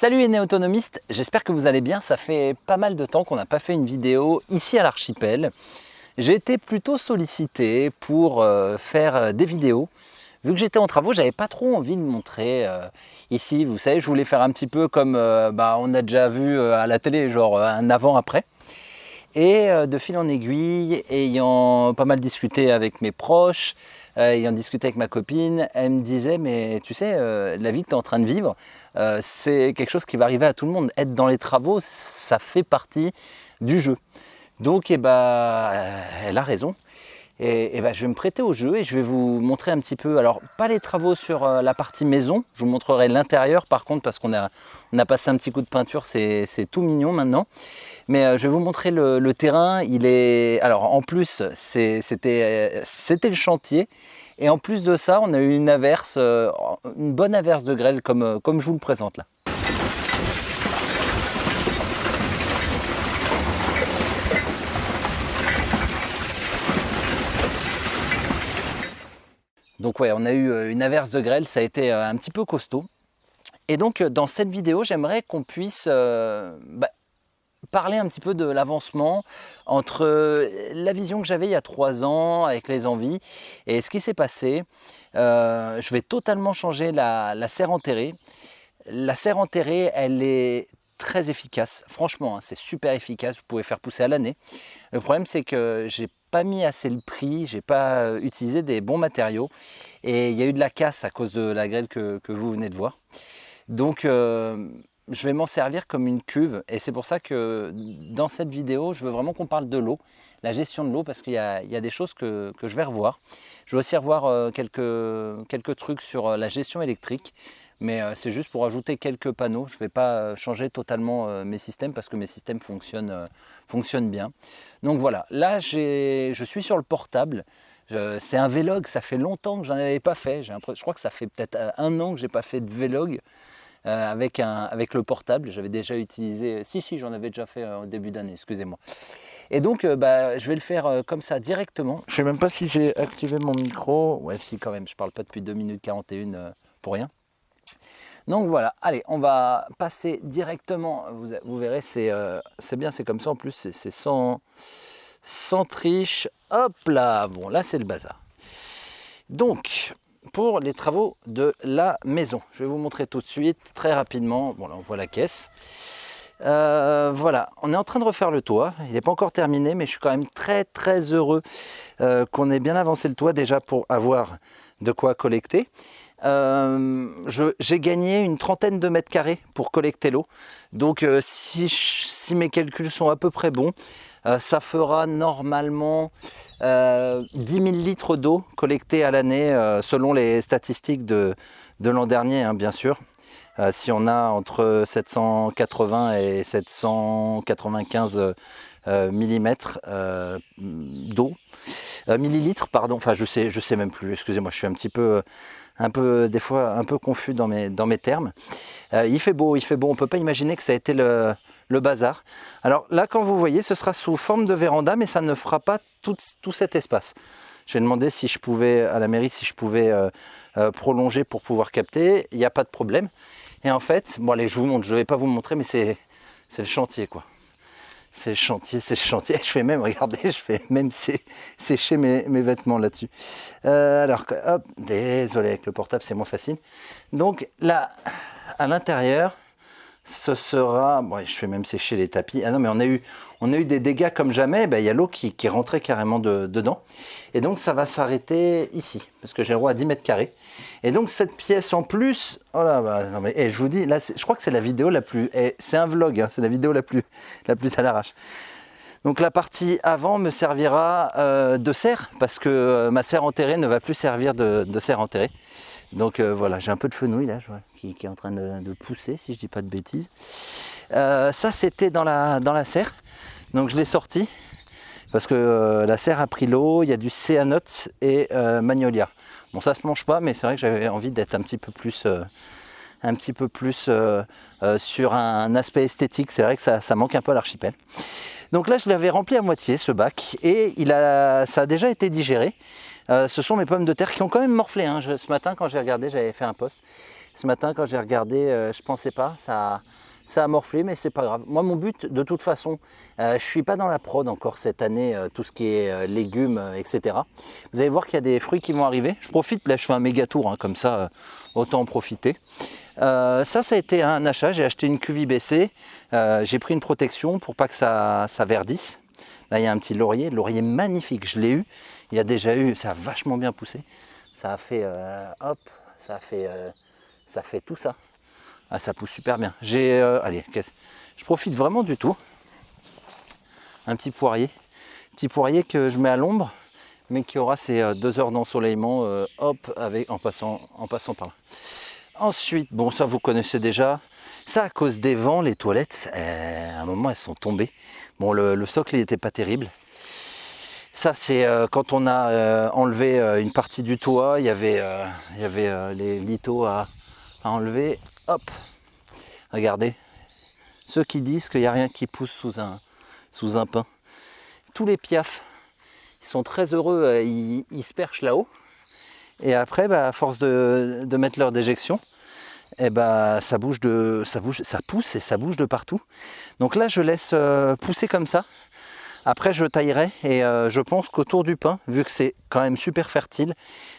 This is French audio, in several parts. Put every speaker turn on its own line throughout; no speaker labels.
Salut les néo-autonomistes, j'espère que vous allez bien. Ça fait pas mal de temps qu'on n'a pas fait une vidéo ici à l'archipel. J'ai été plutôt sollicité pour faire des vidéos. Vu que j'étais en travaux, j'avais pas trop envie de montrer ici. Vous savez, je voulais faire un petit peu comme on a déjà vu à la télé, genre un avant-après. Et de fil en aiguille, ayant pas mal discuté avec mes proches, ayant discuté avec ma copine, elle me disait mais tu sais, la vie que tu es en train de vivre, c'est quelque chose qui va arriver à tout le monde. Être dans les travaux, ça fait partie du jeu. Donc elle a raison. Et je vais me prêter au jeu et je vais vous montrer un petit peu, alors pas les travaux sur la partie maison, je vous montrerai l'intérieur par contre parce qu'on a passé un petit coup de peinture, c'est tout mignon maintenant. Mais je vais vous montrer le terrain, alors en plus c'était le chantier et en plus de ça on a eu une averse, une bonne averse de grêle comme je vous le présente là. Donc ouais, on a eu une averse de grêle, ça a été un petit peu costaud. Et donc dans cette vidéo, j'aimerais qu'on puisse parler un petit peu de l'avancement entre la vision que j'avais il y a 3 ans avec les envies et ce qui s'est passé. Je vais totalement changer la serre enterrée. La serre enterrée, elle est très efficace. Franchement, hein, c'est super efficace. Vous pouvez faire pousser à l'année. Le problème, c'est que j'ai pas mis assez le prix, j'ai pas utilisé des bons matériaux et il y a eu de la casse à cause de la grêle que vous venez de voir. Donc je vais m'en servir comme une cuve et c'est pour ça que dans cette vidéo je veux vraiment qu'on parle de l'eau, la gestion de l'eau, parce qu'il y a des choses que je vais revoir. Je vais aussi revoir quelques trucs sur la gestion électrique, mais c'est juste pour ajouter quelques panneaux. Je ne vais pas changer totalement mes systèmes parce que mes systèmes fonctionnent bien. Donc voilà, là je suis sur le portable. C'est un vlog, ça fait longtemps que j'en avais pas fait. Je crois que ça fait peut-être 1 an que j'ai pas fait de vlog avec le portable. J'avais déjà utilisé, si j'en avais déjà fait au début d'année, excusez-moi. Et donc je vais le faire comme ça directement. Je sais même pas si j'ai activé mon micro. Ouais, si, quand même, je parle pas depuis 2 minutes 41 pour rien. Donc voilà, allez, on va passer directement. Vous verrez, c'est bien, c'est comme ça en plus, c'est sans triche. Hop là, bon là c'est le bazar. Donc pour les travaux de la maison, je vais vous montrer tout de suite très rapidement. Bon là on voit la caisse. Voilà, on est en train de refaire le toit. Il n'est pas encore terminé, mais je suis quand même très heureux qu'on ait bien avancé le toit déjà pour avoir de quoi collecter. J'ai gagné une 30aine de mètres carrés pour collecter l'eau. Donc si mes calculs sont à peu près bons, ça fera normalement 10 000 litres d'eau collectée à l'année selon les statistiques de l'an dernier, hein, bien sûr. Si on a entre 780 et 795 mm d'eau, millilitres pardon, enfin je sais même plus, excusez-moi, je suis un peu des fois un peu confus dans mes termes. Il fait beau, on peut pas imaginer que ça a été le bazar. Alors là, quand vous voyez, ce sera sous forme de véranda, mais ça ne fera pas tout cet espace. J'ai demandé si je pouvais, à la mairie, si je pouvais prolonger pour pouvoir capter. Il n'y a pas de problème. Et en fait, bon allez, je vous montre, je ne vais pas vous montrer, mais c'est le chantier quoi. C'est le chantier. Je fais même, regardez, sécher mes vêtements là-dessus. Alors, hop, désolé avec le portable, c'est moins facile. Donc là, à l'intérieur, ce sera, bon, je fais même sécher les tapis. Ah non, mais on a eu des dégâts comme jamais. Il y a l'eau qui rentrait carrément dedans. Et donc ça va s'arrêter ici, parce que j'ai le droit à 10 mètres carrés. Et donc cette pièce en plus, oh là, non mais je vous dis, là, je crois que c'est la vidéo la plus, c'est un vlog, hein, c'est la vidéo la plus à l'arrache. Donc la partie avant me servira de serre, parce que ma serre enterrée ne va plus servir de serre enterrée. Donc voilà, j'ai un peu de fenouil là, je vois, qui est en train de pousser, si je dis pas de bêtises. Ça c'était dans la serre, donc je l'ai sorti parce que la serre a pris l'eau. Il y a du céanote et magnolia. Bon, ça se mange pas, mais c'est vrai que j'avais envie d'être un petit peu plus sur un aspect esthétique. C'est vrai que ça manque un peu à l'archipel. Donc là, je l'avais rempli à moitié ce bac et ça a déjà été digéré. Ce sont mes pommes de terre qui ont quand même morflé. Hein. Ce matin, quand j'ai regardé, j'avais fait un post. Ce matin, quand j'ai regardé, je pensais pas. Ça a morflé, mais c'est pas grave. Moi, mon but, de toute façon, je suis pas dans la prod encore cette année, tout ce qui est légumes, etc. Vous allez voir qu'il y a des fruits qui vont arriver. Je profite, là, je fais un méga tour, hein, comme ça, autant en profiter. Ça a été un achat. J'ai acheté une cuve IBC. J'ai pris une protection pour pas que ça verdisse. Là, il y a un petit laurier magnifique. Je l'ai eu. Il y a déjà eu, ça a vachement bien poussé. Ça a fait, hop, ça fait tout ça. Ah, ça pousse super bien. Allez, je profite vraiment du tout. Un petit poirier que je mets à l'ombre, mais qui aura ses 2 heures d'ensoleillement, hop, en passant par là. Ensuite, bon, ça vous connaissez déjà. Ça, à cause des vents, les toilettes, à un moment, elles sont tombées. Bon, le socle, il n'était pas terrible. Ça, c'est quand on a enlevé une partie du toit, il y avait les lithos à enlever. Hop, regardez, ceux qui disent qu'il n'y a rien qui pousse sous un pin. Tous les piafs, ils sont très heureux, ils se perchent là-haut. Et après, à force de mettre leur déjection, ça pousse et ça bouge de partout. Donc là, je laisse pousser comme ça. Après, je taillerai et je pense qu'autour du pin, vu que c'est quand même super fertile,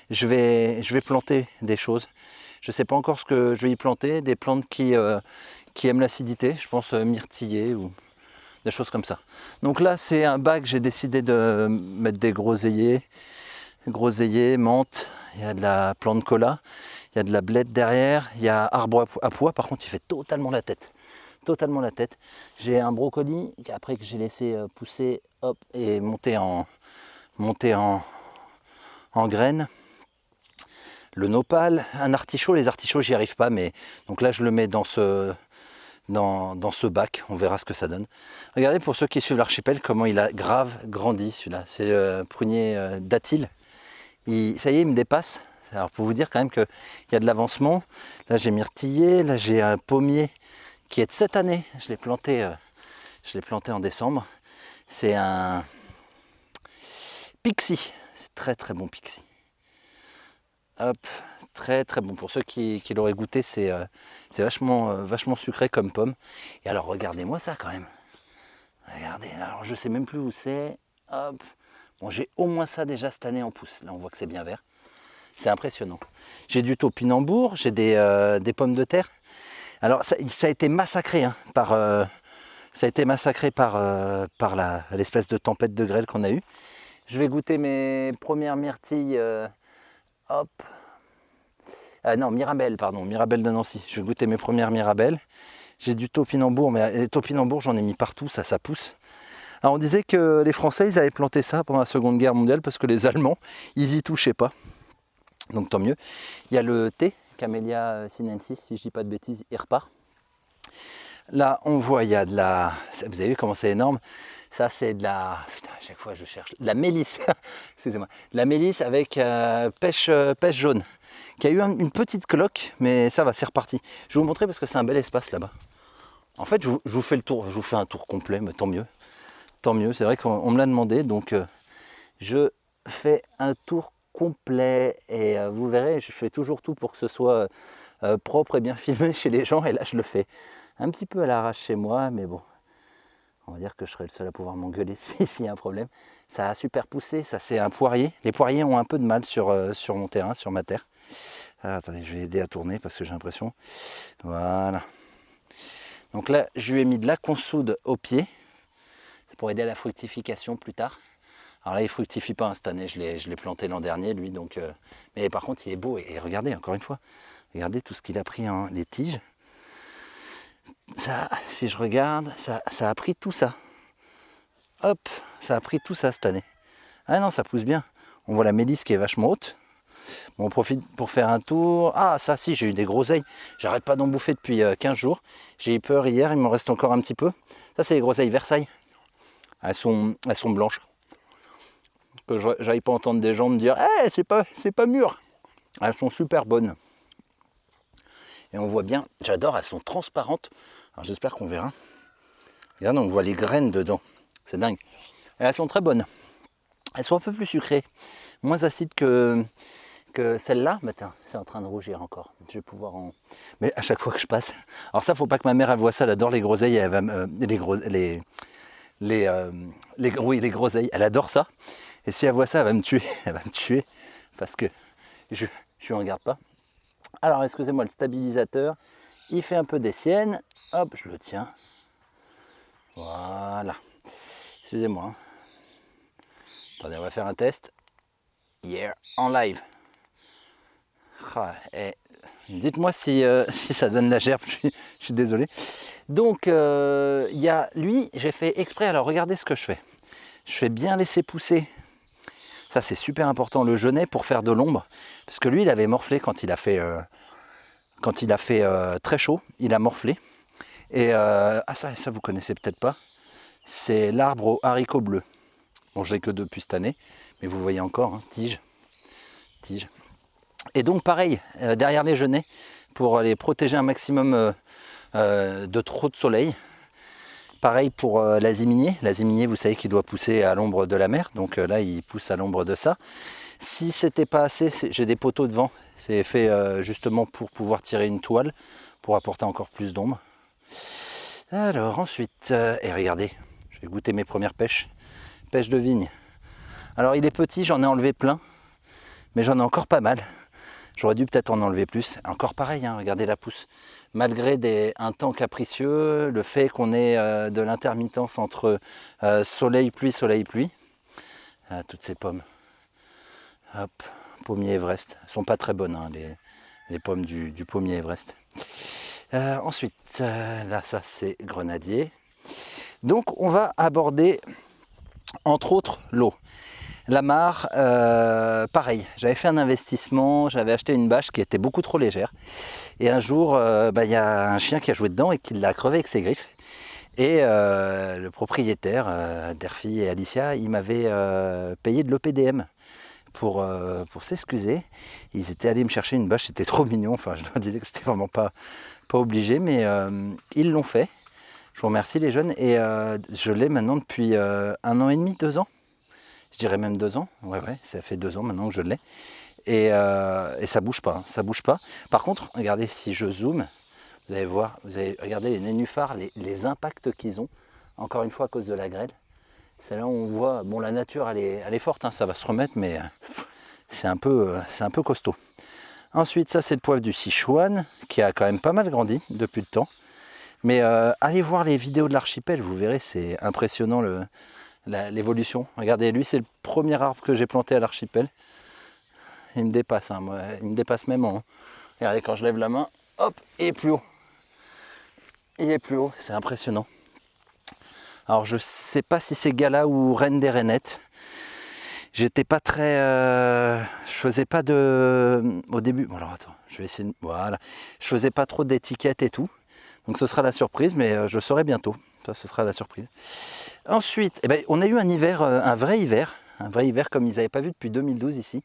je vais planter des choses. Je ne sais pas encore ce que je vais y planter, des plantes qui aiment l'acidité, je pense myrtiller ou des choses comme ça. Donc là, c'est un bac, j'ai décidé de mettre des groseilliers, menthe, il y a de la plante cola, il y a de la blette derrière, il y a arbre à pois, par contre il fait totalement la tête. J'ai un brocoli après que j'ai laissé pousser, hop, et monter en graines. Le nopal, un artichaut, les artichauts j'y arrive pas, mais donc là je le mets dans ce bac, on verra ce que ça donne. Regardez pour ceux qui suivent l'archipel comment il a grave grandi celui-là, c'est le prunier d'Atil. Ça y est, il me dépasse. Alors pour vous dire quand même qu'il y a de l'avancement, là j'ai myrtillé, là j'ai un pommier qui est de cette année, je l'ai planté en décembre. C'est un Pixie, c'est très très bon Pixie. Hop, très très bon. Pour ceux qui l'auraient goûté, c'est vachement sucré comme pomme. Et alors regardez-moi ça quand même. Regardez, alors je sais même plus où c'est. Hop. Bon, j'ai au moins ça déjà cette année en pousse. Là on voit que c'est bien vert. C'est impressionnant. J'ai du topinambour, j'ai des pommes de terre. Alors ça a été massacré par l'espèce de tempête de grêle qu'on a eue. Je vais goûter mes premières myrtilles. Hop. Non, Mirabelle de Nancy. Je vais goûter mes premières Mirabelles. J'ai du topinambour, mais les topinambours, j'en ai mis partout, ça pousse. Alors on disait que les Français, ils avaient planté ça pendant la Seconde Guerre mondiale parce que les Allemands, ils y touchaient pas. Donc tant mieux. Il y a le thé, Camellia sinensis, si je dis pas de bêtises, il repart. Là, on voit, il y a de la... Vous avez vu comment c'est énorme? Ça, c'est de la... Putain, à chaque fois, je cherche... De la mélisse. Excusez-moi. De la mélisse avec pêche jaune. Qui a eu une petite cloque, mais ça va, c'est reparti. Je vais vous montrer parce que c'est un bel espace là-bas. En fait, je vous fais le tour. Je vous fais un tour complet, mais tant mieux. Tant mieux. C'est vrai qu'on me l'a demandé, donc je fais un tour complet. Et vous verrez, je fais toujours tout pour que ce soit propre et bien filmé chez les gens. Et là, je le fais un petit peu à l'arrache chez moi, mais bon. On va dire que je serai le seul à pouvoir m'engueuler s'il y a un problème. Ça a super poussé, ça c'est un poirier. Les poiriers ont un peu de mal sur mon terrain, sur ma terre. Alors, attendez, je vais aider à tourner parce que j'ai l'impression. Voilà. Donc là, je lui ai mis de la consoude au pied. C'est pour aider à la fructification plus tard. Alors là, il ne fructifie pas cette année, je l'ai planté l'an dernier, lui. Donc, mais par contre, il est beau. Et regardez, encore une fois, regardez tout ce qu'il a pris, les tiges. Ça, si je regarde, ça a pris tout ça. Hop, ça a pris tout ça cette année. Ah non, ça pousse bien. On voit la mélisse qui est vachement haute. Bon, on profite pour faire un tour. Ah, ça, si, j'ai eu des groseilles. J'arrête pas d'en bouffer depuis 15 jours. J'ai eu peur hier, il m'en reste encore un petit peu. Ça, c'est les groseilles Versailles. Elles sont blanches. Que j'aille pas entendre des gens me dire « Eh, c'est pas mûr !» Elles sont super bonnes. Et on voit bien, j'adore, elles sont transparentes. Alors j'espère qu'on verra. Regarde, on voit les graines dedans. C'est dingue. Et elles sont très bonnes. Elles sont un peu plus sucrées, moins acides que que celle-là, bah tiens, c'est en train de rougir encore. Je vais pouvoir en... Mais à chaque fois que je passe... Alors ça, faut pas que ma mère, elle voit ça, elle adore les groseilles, elle va me... oui, les groseilles, elle adore ça. Et si elle voit ça, elle va me tuer. Elle va me tuer parce que je lui en garde pas. Alors, excusez-moi, le stabilisateur, il fait un peu des siennes. Hop, je le tiens. Voilà. Excusez-moi. Hein. Attendez, on va faire un test. Yeah, en live. Ah, dites-moi si, si ça donne la gerbe, je suis désolé. Donc, il y a lui, j'ai fait exprès. Alors, regardez ce que je fais. Je fais bien laisser pousser. Ça, c'est super important, le genêt pour faire de l'ombre. Parce que lui, il avait morflé quand il a fait, très chaud. Il a morflé. Et ça, vous connaissez peut-être pas. C'est l'arbre aux haricots bleus. Bon, je l'ai que depuis cette année. Mais vous voyez encore, hein, tige. Et donc, pareil, derrière les genêts, pour les protéger un maximum de trop de soleil. Pareil pour l'aziminier. L'aziminier, vous savez qu'il doit pousser à l'ombre de la mer. Donc là, il pousse à l'ombre de ça. Si c'était pas assez, j'ai des poteaux devant. C'est fait justement pour pouvoir tirer une toile, pour apporter encore plus d'ombre. Alors ensuite, et regardez, je vais goûter mes premières pêches. Pêche de vigne. Alors il est petit, j'en ai enlevé plein. Mais j'en ai encore pas mal. J'aurais dû peut-être en enlever plus. Encore pareil, hein, regardez la pousse. Malgré un temps capricieux, le fait qu'on ait de l'intermittence entre soleil-pluie, soleil-pluie. Toutes ces pommes. Hop, pommier Everest. Elles ne sont pas très bonnes, hein, les pommes du pommier Everest. Ensuite, là, ça c'est grenadier. Donc, on va aborder, entre autres, l'eau. La mare, pareil, j'avais fait un investissement, j'avais acheté une bâche qui était beaucoup trop légère. Et un jour, y a un chien qui a joué dedans et qui l'a crevé avec ses griffes. Et le propriétaire, Derfi et Alicia, il m'avait payé de l'EPDM pour s'excuser. Ils étaient allés me chercher une bâche, c'était trop mignon. Enfin, je leur disais que c'était vraiment pas obligé, mais ils l'ont fait. Je vous remercie les jeunes. Et je l'ai maintenant depuis 1 an et demi, 2 ans. Je dirais même 2 ans. Ouais, ça fait 2 ans maintenant que je l'ai. Et ça bouge pas, ça bouge pas. Par contre, regardez, si je zoome, vous allez voir, regardez les nénuphars, les impacts qu'ils ont, encore une fois à cause de la grêle. C'est là où on voit, bon, la nature elle est forte, hein, ça va se remettre, mais c'est un peu costaud. Ensuite, ça c'est le poivre du Sichuan, qui a quand même pas mal grandi depuis le temps. Mais allez voir les vidéos de l'archipel, vous verrez, c'est impressionnant l'évolution. Regardez, lui c'est le premier arbre que j'ai planté à l'archipel. Il me dépasse, hein, moi. Il me dépasse même en... Regardez, quand je lève la main, hop, il est plus haut. Il est plus haut, c'est impressionnant. Alors je sais pas si c'est Gala ou Reine des Rainettes. J'étais pas très... je faisais pas de... Au début... Bon, alors attends, je vais essayer de... Voilà. Je faisais pas trop d'étiquettes et tout. Donc ce sera la surprise, mais je saurai bientôt. Ça, ce sera la surprise. Ensuite, eh ben, on a eu un hiver, un vrai hiver comme ils n'avaient pas vu depuis 2012 ici.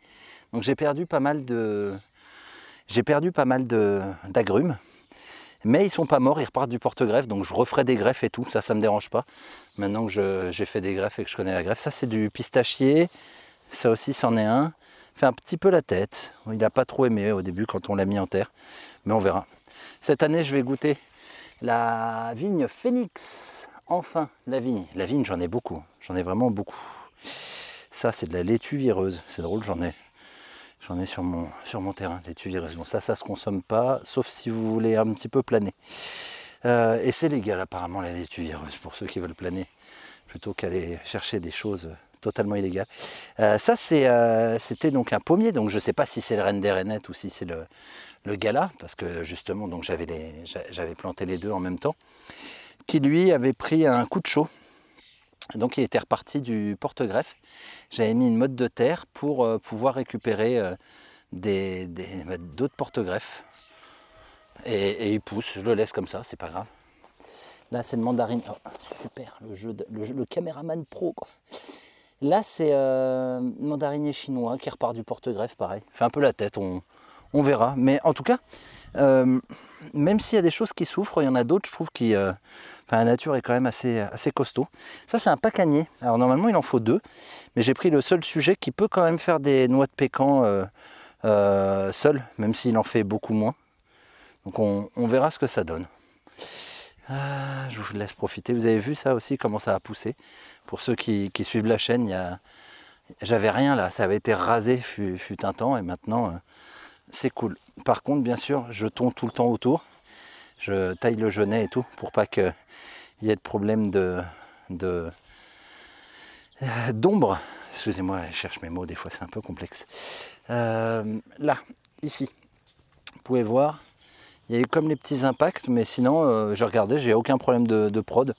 Donc j'ai perdu pas mal d'agrumes, mais ils sont pas morts, ils repartent du porte-greffe, donc je referai des greffes et tout, ça me dérange pas. Maintenant que j'ai fait des greffes et que je connais la greffe, ça c'est du pistachier, ça aussi c'en est un. Fait un petit peu la tête, il n'a pas trop aimé au début quand on l'a mis en terre, mais on verra. Cette année je vais goûter la vigne Phoenix, enfin la vigne j'en ai beaucoup, j'en ai vraiment beaucoup. Ça c'est de la laitue vireuse, c'est drôle, j'en ai sur mon terrain, laitue vireuse. Bon, ça se consomme pas, sauf si vous voulez un petit peu planer. Et c'est légal apparemment la laitue vireuse pour ceux qui veulent planer, plutôt qu'aller chercher des choses totalement illégales. Ça c'était donc un pommier, donc je sais pas si c'est le Reine des Rainettes ou si c'est le Gala, parce que justement donc j'avais planté les deux en même temps, qui lui avait pris un coup de chaud. Donc il était reparti du porte-greffe. J'avais mis une motte de terre pour pouvoir récupérer d'autres porte-greffes. Et il pousse, je le laisse comme ça, c'est pas grave. Là c'est le mandarine. Oh, super, le caméraman pro, quoi. Là c'est mandarinier chinois qui repart du porte-greffe, pareil. Fait un peu la tête, on verra. Mais en tout cas, même s'il y a des choses qui souffrent, il y en a d'autres, je trouve, la nature est quand même assez costaud. Ça, c'est un pacanier. Alors, normalement, il en faut 2. Mais j'ai pris le seul sujet qui peut quand même faire des noix de pécan seul, même s'il en fait beaucoup moins. Donc on verra ce que ça donne. Je vous laisse profiter. Vous avez vu ça aussi, comment ça a poussé. Pour ceux qui suivent la chaîne, j'avais rien là, ça avait été rasé fut un temps et maintenant c'est cool. Par contre, bien sûr, je tonds tout le temps autour. Je taille le genêt et tout pour pas qu'il y ait de problème d'ombre. Excusez-moi, je cherche mes mots, des fois c'est un peu complexe. Là, ici, vous pouvez voir, il y a eu comme les petits impacts, mais sinon, j'ai regardé, j'ai aucun problème de prod.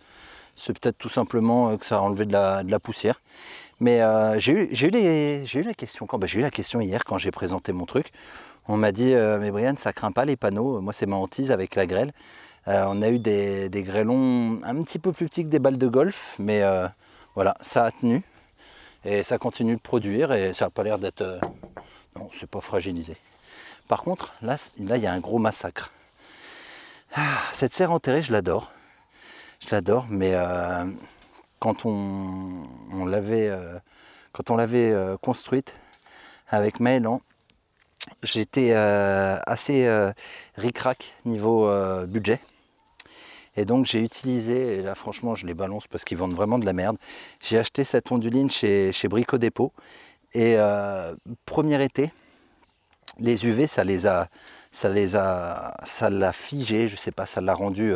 C'est peut-être tout simplement que ça a enlevé de la poussière. Mais j'ai eu la question j'ai eu la question hier quand j'ai présenté mon truc. On m'a dit mais Brian, ça craint pas les panneaux. Moi c'est ma hantise avec la grêle. On a eu des grêlons un petit peu plus petits que des balles de golf, mais voilà, ça a tenu et ça continue de produire et ça n'a pas l'air d'être non, c'est pas fragilisé. Par contre, là il y a un gros massacre. Cette serre enterrée, je l'adore, mais quand on l'avait construite avec Maëlan, j'étais assez ric-rac niveau budget. Et donc j'ai utilisé, et là franchement je les balance parce qu'ils vendent vraiment de la merde, j'ai acheté cette onduline chez Brico Dépôt. Et premier été, les UV ça l'a figé, je sais pas, ça l'a rendu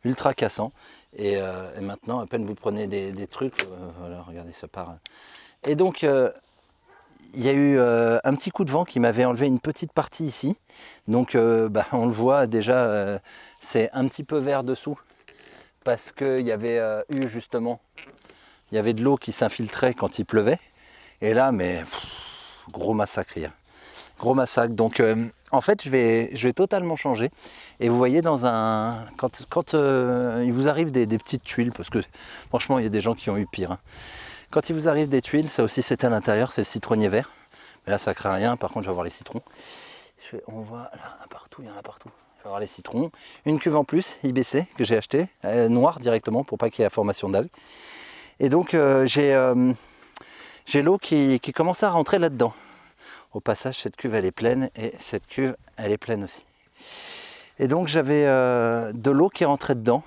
ultra cassant. Et maintenant, à peine vous prenez des trucs, voilà, regardez, ça part. Et donc, il y a eu un petit coup de vent qui m'avait enlevé une petite partie ici. Donc, on le voit déjà, c'est un petit peu vert dessous. Parce qu'il y avait eu justement, il y avait de l'eau qui s'infiltrait quand il pleuvait. Et là, mais gros massacre hier. Gros massacre. Donc, en fait, je vais totalement changer. Et vous voyez, quand il vous arrive des petites tuiles, parce que franchement, il y a des gens qui ont eu pire. Hein. Quand il vous arrive des tuiles, ça aussi c'était à l'intérieur, c'est le citronnier vert. Mais là, ça craint rien. Par contre, je vais voir les citrons. On voit là, partout, il y en a partout. Je vais voir les citrons. Une cuve en plus, IBC, que j'ai acheté, noire directement, pour pas qu'il y ait la formation d'algues. Et donc, j'ai l'eau qui commence à rentrer là-dedans. Au passage, cette cuve elle est pleine et cette cuve elle est pleine aussi. Et donc j'avais de l'eau qui rentrait dedans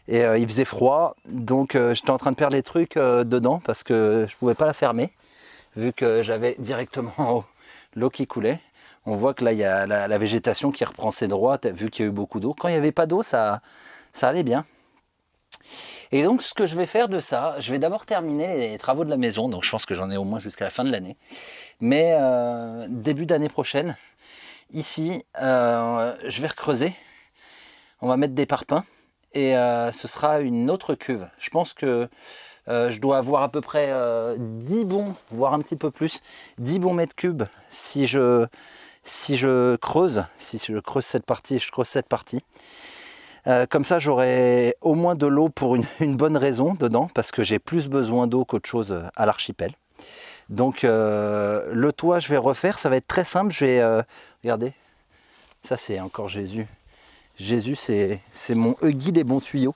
et il faisait froid, donc j'étais en train de perdre les trucs dedans parce que je ne pouvais pas la fermer vu que j'avais directement en haut l'eau qui coulait. On voit que là il y a la végétation qui reprend ses droits vu qu'il y a eu beaucoup d'eau. Quand il n'y avait pas d'eau, ça allait bien. Et donc ce que je vais faire de ça, je vais d'abord terminer les travaux de la maison, donc je pense que j'en ai au moins jusqu'à la fin de l'année. Mais début d'année prochaine, ici, je vais recreuser, on va mettre des parpaings et ce sera une autre cuve. Je pense que je dois avoir à peu près 10 bons, voire un petit peu plus, 10 bons mètres cubes si je creuse cette partie, je creuse cette partie. Comme ça, j'aurai au moins de l'eau pour une bonne raison dedans, parce que j'ai plus besoin d'eau qu'autre chose à l'archipel. Donc le toit, je vais refaire, ça va être très simple. Je vais, regardez, ça c'est encore Jésus. Jésus, c'est mon Huggy les bons tuyaux.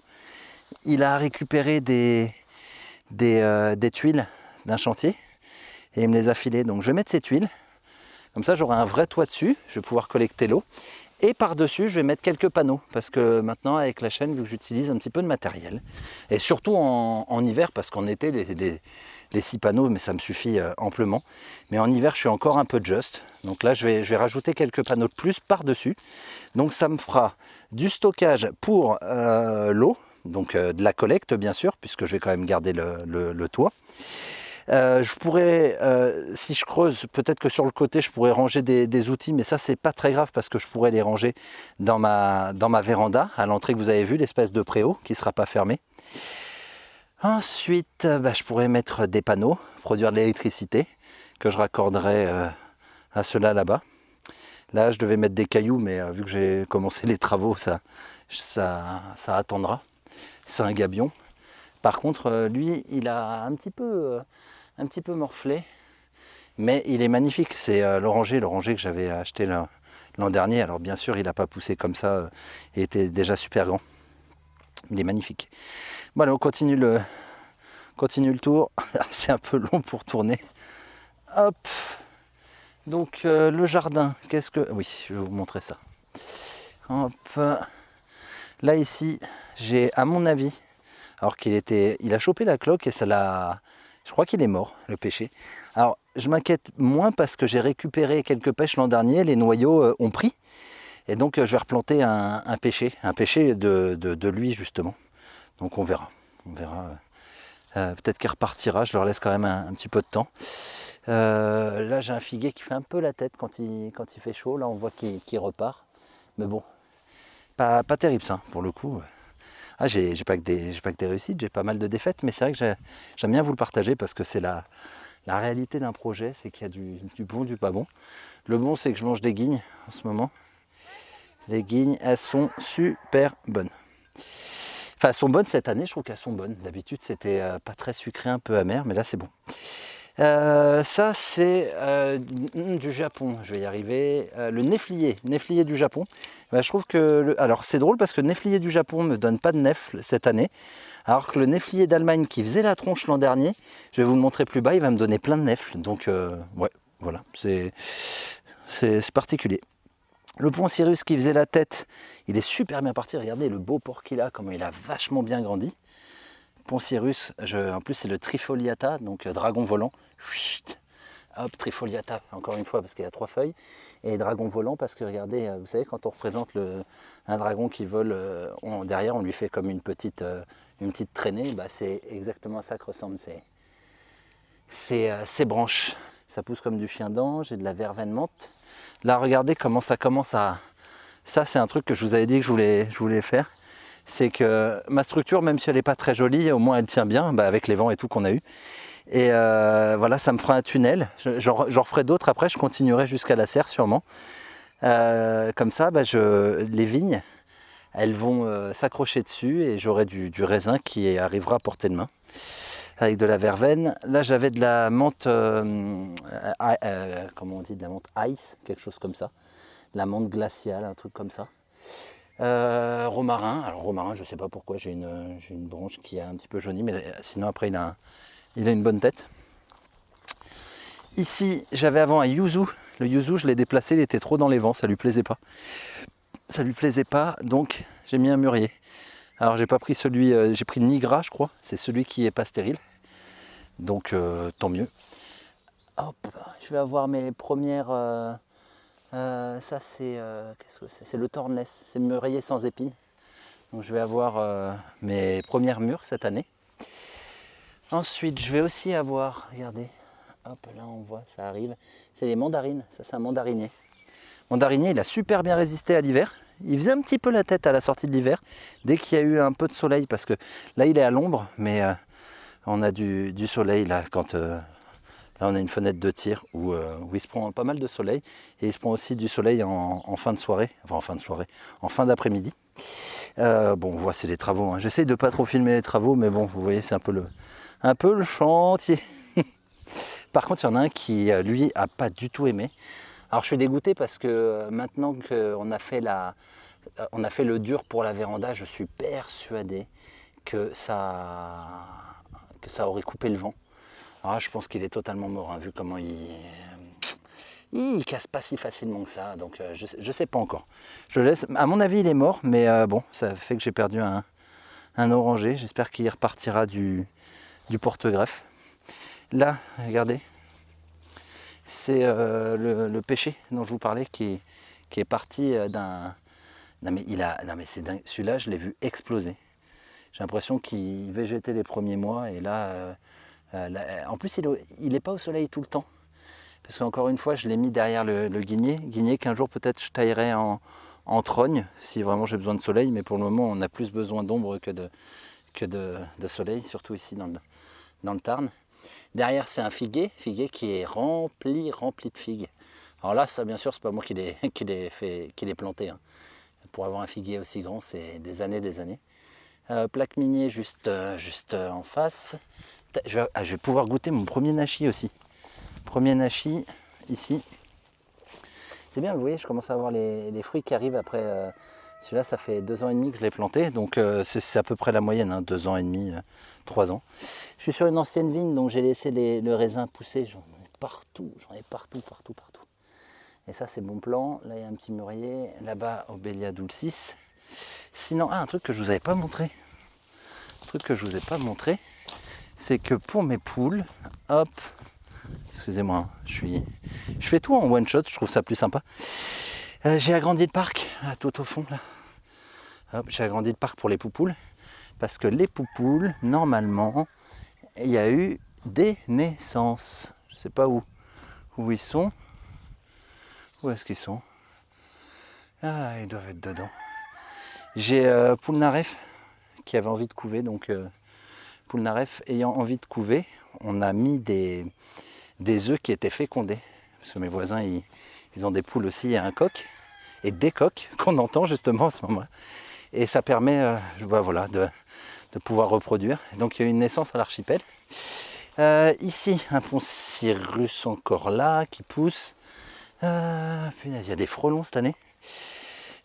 Il a récupéré des tuiles d'un chantier et il me les a filées. Donc je vais mettre ces tuiles, comme ça j'aurai un vrai toit dessus, je vais pouvoir collecter l'eau. Et par-dessus, je vais mettre quelques panneaux, parce que maintenant, avec la chaîne, vu que j'utilise un petit peu de matériel, et surtout en hiver, parce qu'en été, les 6 panneaux, mais ça me suffit amplement. Mais en hiver, je suis encore un peu juste. Donc là, je vais rajouter quelques panneaux de plus par-dessus. Donc ça me fera du stockage pour l'eau, donc de la collecte, bien sûr, puisque je vais quand même garder le toit. Je pourrais, si je creuse, peut-être que sur le côté, je pourrais ranger des outils, mais ça, c'est pas très grave parce que je pourrais les ranger dans ma véranda, à l'entrée que vous avez vu, l'espèce de préau qui ne sera pas fermé. Ensuite, je pourrais mettre des panneaux, produire de l'électricité, que je raccorderai à ceux-là là-bas. Là, je devais mettre des cailloux, mais vu que j'ai commencé les travaux, ça attendra. C'est un gabion. Par contre, lui, il a un petit peu morflé, mais il est magnifique. C'est l'oranger que j'avais acheté l'an dernier. Alors bien sûr, il n'a pas poussé comme ça, il était déjà super grand. Il est magnifique. Bon, allez, on continue le tour. C'est un peu long pour tourner. Hop. Donc le jardin, qu'est-ce que... Oui, je vais vous montrer ça. Hop. Là ici, j'ai à mon avis, alors il a chopé la cloque et ça l'a... Je crois qu'il est mort, le pêcher. Alors, je m'inquiète moins parce que j'ai récupéré quelques pêches l'an dernier, les noyaux ont pris. Et donc, je vais replanter un pêcher de lui, justement. Donc, on verra. On verra. Peut-être qu'il repartira, je leur laisse quand même un petit peu de temps. Là, j'ai un figuier qui fait un peu la tête quand il fait chaud. Là, on voit qu'il repart. Mais bon, pas terrible ça, pour le coup. Ah, j'ai pas que des réussites, j'ai pas mal de défaites, mais c'est vrai que j'aime bien vous le partager parce que c'est la réalité d'un projet, c'est qu'il y a du bon, du pas bon. Le bon, c'est que je mange des guignes en ce moment. Les guignes, elles sont super bonnes. Enfin, elles sont bonnes cette année, je trouve qu'elles sont bonnes. D'habitude, c'était pas très sucré, un peu amer, mais là, c'est bon. Ça, c'est du Japon, je vais y arriver. Le néflier du Japon. Je trouve que... Alors, c'est drôle parce que le néflier du Japon ne me donne pas de nèfles cette année. Alors que le néflier d'Allemagne qui faisait la tronche l'an dernier, je vais vous le montrer plus bas, il va me donner plein de nèfles. Donc, ouais, voilà, c'est particulier. Le pont Cyrus qui faisait la tête, il est super bien parti. Regardez le beau port qu'il a, comment il a vachement bien grandi. Pont Cyrus, en plus c'est le Trifoliata, donc dragon volant. Hop, Trifoliata, encore une fois parce qu'il y a 3 feuilles. Et dragon volant parce que regardez, vous savez quand on représente un dragon qui vole, derrière on lui fait comme une petite traînée, bah, c'est exactement à ça que ressemblent ces branches. Ça pousse comme du chien d'ange et de la verveine menthe. Là regardez comment ça commence à... Ça c'est un truc que je vous avais dit que je voulais faire. C'est que ma structure, même si elle n'est pas très jolie, au moins elle tient bien, avec les vents et tout qu'on a eu. Et voilà, ça me fera un tunnel. J'en referai d'autres après, je continuerai jusqu'à la serre sûrement. Comme ça, les vignes, elles vont s'accrocher dessus et j'aurai du raisin qui arrivera à portée de main. Avec de la verveine. Là, j'avais de la menthe, comment on dit, de la menthe ice, quelque chose comme ça. De la menthe glaciale, un truc comme ça. Romarin, alors romarin je sais pas pourquoi j'ai une branche qui est un petit peu jaunie, mais sinon après il a une bonne tête. Ici j'avais avant un yuzu, le yuzu je l'ai déplacé, il était trop dans les vents, ça lui plaisait pas, donc j'ai mis un mûrier. Alors j'ai pas pris celui, j'ai pris le Nigra je crois, c'est celui qui est pas stérile, donc tant mieux. Hop, je vais avoir mes premières... ça c'est qu'est-ce que c'est le Thornless, c'est mûrier sans épines. Donc je vais avoir mes premières mûres cette année. Ensuite je vais aussi avoir, regardez, hop là on voit, ça arrive, c'est les mandarines, ça c'est un mandarinier. Mandarinier, il a super bien résisté à l'hiver. Il faisait un petit peu la tête à la sortie de l'hiver, dès qu'il y a eu un peu de soleil, parce que là il est à l'ombre, mais on a du soleil là quand... Là, on a une fenêtre de tir où il se prend pas mal de soleil et il se prend aussi du soleil en fin de soirée, en fin d'après-midi. Bon, on voit, c'est les travaux. Hein. J'essaye de pas trop filmer les travaux, mais bon, vous voyez, c'est un peu le chantier. Par contre, il y en a un qui, lui, a pas du tout aimé. Alors, je suis dégoûté parce que maintenant qu'on a fait le dur pour la véranda, je suis persuadé que ça aurait coupé le vent. Ah, je pense qu'il est totalement mort, hein, vu comment il casse pas si facilement que ça, donc je sais pas encore. Je laisse, à mon avis il est mort, mais bon, ça fait que j'ai perdu un oranger. J'espère qu'il repartira du porte-greffe. Là, regardez, c'est le pêcher dont je vous parlais qui est parti d'un... Non mais c'est dingue, celui-là je l'ai vu exploser. J'ai l'impression qu'il végétait les premiers mois et là... en plus, il n'est pas au soleil tout le temps. Parce qu'encore une fois, je l'ai mis derrière le guigné qu'un jour peut-être je taillerai en trogne, si vraiment j'ai besoin de soleil. Mais pour le moment, on a plus besoin d'ombre que de soleil, surtout ici dans le Tarn. Derrière, c'est un figuier qui est rempli de figues. Alors là, ça, bien sûr, c'est pas moi qui l'ai planté. Hein. Pour avoir un figuier aussi grand, c'est des années. Plaque minier juste en face. Je vais pouvoir goûter mon premier nashi aussi. Premier nashi ici. C'est bien, vous voyez, je commence à avoir les fruits qui arrivent après. Celui-là, ça fait 2 ans et demi que je l'ai planté, donc c'est à peu près la moyenne, hein, 2 ans et demi, 3 ans. Je suis sur une ancienne vigne, donc j'ai laissé le raisin pousser. J'en ai partout. Et ça, c'est bon plan. Là, il y a un petit mûrier. Là-bas, Obelia dulcis. Sinon, un truc que je vous avais pas montré. C'est que pour mes poules, hop, excusez-moi, je fais tout en one shot, je trouve ça plus sympa. J'ai agrandi le parc, là, tout au fond, là. Hop, j'ai agrandi le parc pour les poupoules. Parce que les poupoules, normalement, il y a eu des naissances. Je sais pas où ils sont. Où est-ce qu'ils sont? Ah, ils doivent être dedans. J'ai Poulnareff qui avait envie de couver, donc Poulnareff ayant envie de couver, on a mis des œufs qui étaient fécondés. Parce que mes voisins, ils ont des poules aussi et un coq, et des coqs qu'on entend justement à ce moment-là. Et ça permet voilà, de pouvoir reproduire. Donc il y a eu une naissance à l'archipel. Ici, un Poncirus encore là, qui pousse. Punaise, il y a des frelons cette année.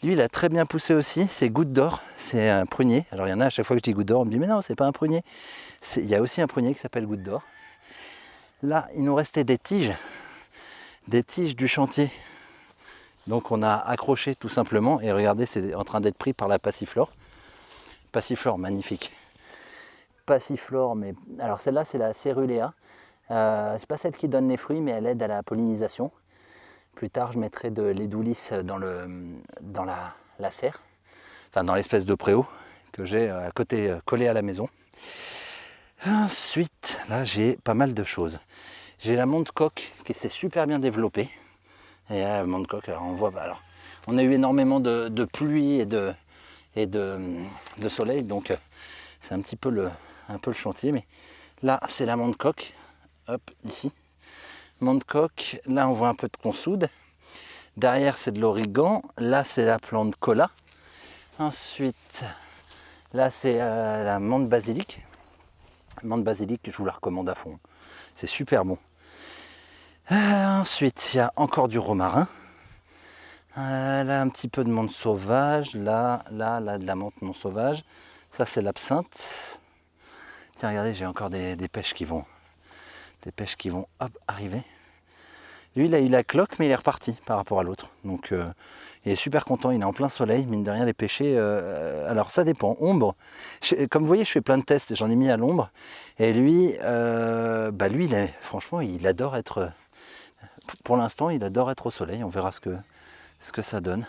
Lui, il a très bien poussé aussi, c'est Goutte d'Or, c'est un prunier. Alors il y en a à chaque fois que je dis Goutte d'Or, on me dit mais non, c'est pas un prunier. Il y a aussi un prunier qui s'appelle Goutte d'Or. Là, il nous restait des tiges du chantier. Donc on a accroché tout simplement, et regardez, c'est en train d'être pris par la passiflore. Passiflore, magnifique. Passiflore, mais alors celle-là, c'est la Cerulea. C'est pas celle qui donne les fruits, mais elle aide à la pollinisation. Plus tard, je mettrai de l'édoulis dans la serre, enfin dans l'espèce de préau que j'ai à côté, collé à la maison. Ensuite, là, j'ai pas mal de choses. J'ai la monte-coque qui s'est super bien développée. Et la monte-coque, alors on voit, alors, on a eu énormément de pluie et de soleil, donc c'est un petit peu le chantier. Mais là, c'est la monte-coque, hop, ici. Monte-coque, là on voit un peu de consoude. Derrière c'est de l'origan, là c'est la plante cola. Ensuite, là c'est la menthe basilic. Menthe basilic, je vous la recommande à fond. C'est super bon. Ensuite, il y a encore du romarin. Là un petit peu de menthe sauvage. Là de la menthe non sauvage. Ça c'est l'absinthe. Tiens, regardez, j'ai encore des pêches qui vont. Hop, arriver. Lui, il a eu la cloque, mais il est reparti par rapport à l'autre. Donc, il est super content. Il est en plein soleil. Mine de rien, les pêchers. Alors, ça dépend. Ombre. Comme vous voyez, je fais plein de tests. J'en ai mis à l'ombre. Et lui, franchement, il adore être. Pour l'instant, il adore être au soleil. On verra ce que ça donne.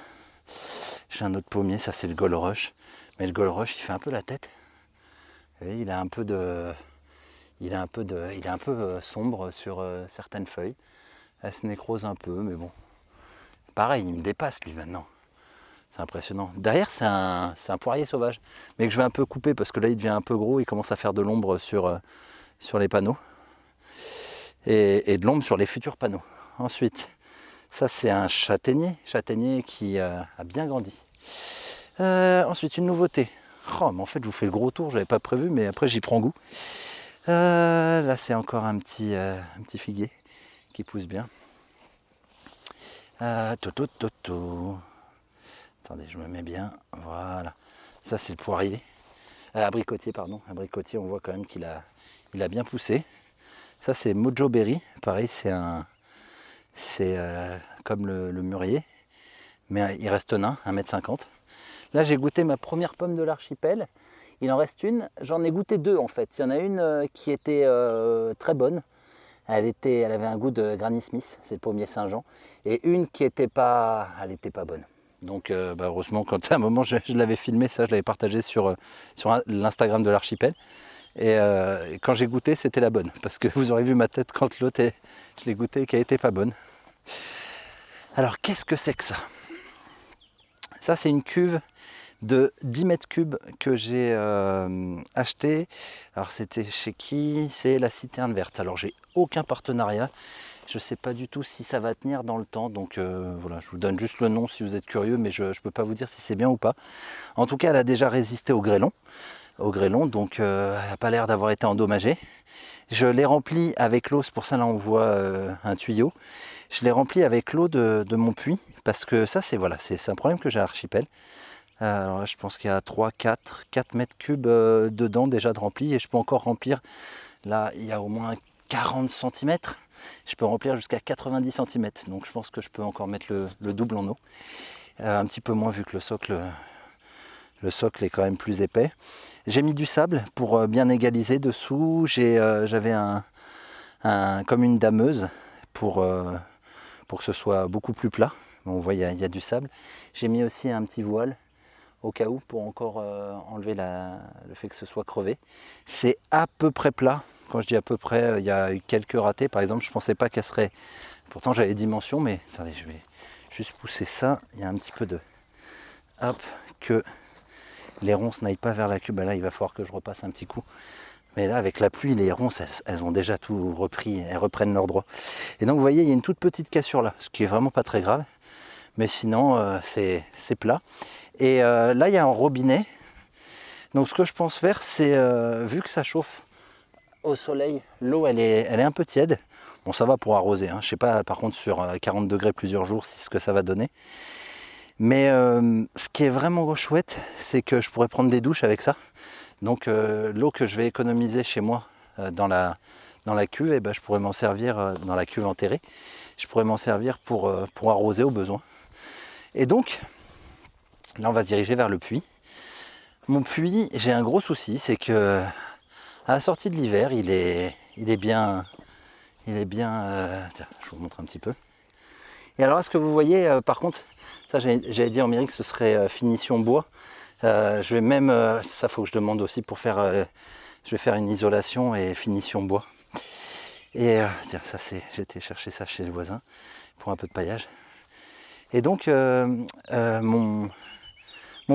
J'ai un autre pommier. Ça, c'est le Golrush. Mais le Golrush, il fait un peu la tête. Et il a un peu de. Il est un peu sombre sur certaines feuilles. Elle se nécrose un peu, mais bon. Pareil, il me dépasse lui maintenant. C'est impressionnant. Derrière, c'est un poirier sauvage, mais que je vais un peu couper parce que là, il devient un peu gros. Il commence à faire de l'ombre sur les panneaux. Et de l'ombre sur les futurs panneaux. Ensuite, ça, c'est un châtaignier qui a bien grandi. Ensuite, une nouveauté. Oh, mais en fait, je vous fais le gros tour. Je n'avais pas prévu, mais après, j'y prends goût. Là c'est encore un petit figuier qui pousse bien. Attendez, je me mets bien. Voilà. Ça c'est le poirier. Abricotier, pardon. Abricotier, on voit quand même qu'il a bien poussé. Ça c'est Mojo Berry. Pareil, c'est comme le mûrier. Mais il reste nain, 1,50 m. Là j'ai goûté ma première pomme de l'archipel. Il en reste une, j'en ai goûté deux en fait. Il y en a une qui était très bonne. Elle avait un goût de Granny Smith, c'est le pommier Saint-Jean. Et une qui n'était pas bonne. Donc heureusement, quand à un moment je l'avais filmé, ça je l'avais partagé sur l'Instagram de l'archipel. Et quand j'ai goûté, c'était la bonne. Parce que vous aurez vu ma tête quand l'autre, je l'ai goûté et qu'elle n'était pas bonne. Alors qu'est-ce que c'est que ça? Ça c'est une cuve de 10 mètres cubes que j'ai acheté. Alors c'était chez qui? C'est la Citerne Verte. Alors j'ai aucun partenariat. Je ne sais pas du tout si ça va tenir dans le temps. Donc voilà, je vous donne juste le nom si vous êtes curieux, mais je ne peux pas vous dire si c'est bien ou pas. En tout cas, elle a déjà résisté au grêlon. Donc elle n'a pas l'air d'avoir été endommagée. Je l'ai remplie avec l'eau, c'est pour ça là on voit un tuyau. Je l'ai remplie avec l'eau de mon puits, parce que ça c'est un problème que j'ai à l'archipel. Alors là, je pense qu'il y a 4 mètres cubes dedans déjà de rempli, et je peux encore remplir. Là, il y a au moins 40 cm. Je peux remplir jusqu'à 90 cm, donc je pense que je peux encore mettre le double en eau. Un petit peu moins vu que le socle est quand même plus épais. J'ai mis du sable pour bien égaliser dessous. J'avais comme une dameuse pour que ce soit beaucoup plus plat. Bon, on voit il y a du sable. J'ai mis aussi un petit voile au cas où pour encore enlever le fait que ce soit crevé. C'est à peu près plat. Quand je dis à peu près, il y a eu quelques ratés. Par exemple, je ne pensais pas qu'elle serait... Pourtant j'avais les dimensions, mais attendez, je vais juste pousser ça. Il y a un petit peu de... Hop, que les ronces n'aillent pas vers la cuve. Là, il va falloir que je repasse un petit coup. Mais là, avec la pluie, les ronces, elles ont déjà tout repris. Elles reprennent leur droit. Et donc, vous voyez, il y a une toute petite cassure là, ce qui est vraiment pas très grave. Mais sinon, c'est plat. Et là, il y a un robinet. Donc, ce que je pense faire, c'est, vu que ça chauffe au soleil, l'eau, elle est un peu tiède. Bon, ça va pour arroser. Hein. Je sais pas, par contre, sur 40 degrés plusieurs jours, si ce que ça va donner. Mais ce qui est vraiment chouette, c'est que je pourrais prendre des douches avec ça. Donc l'eau que je vais économiser chez moi dans la cuve, eh ben, je pourrais m'en servir dans la cuve enterrée. Je pourrais m'en servir pour arroser au besoin. Et donc, là on va se diriger vers le puits. Mon puits, j'ai un gros souci, c'est que à la sortie de l'hiver, il est bien... tiens, je vous montre un petit peu. Et alors, est-ce que vous voyez, par contre, ça j'avais dit en mairie que ce serait finition bois. Je vais même, ça faut que je demande aussi pour faire, je vais faire une isolation et finition bois. Et tiens, ça j'ai été chercher ça chez le voisin pour un peu de paillage. Et donc mon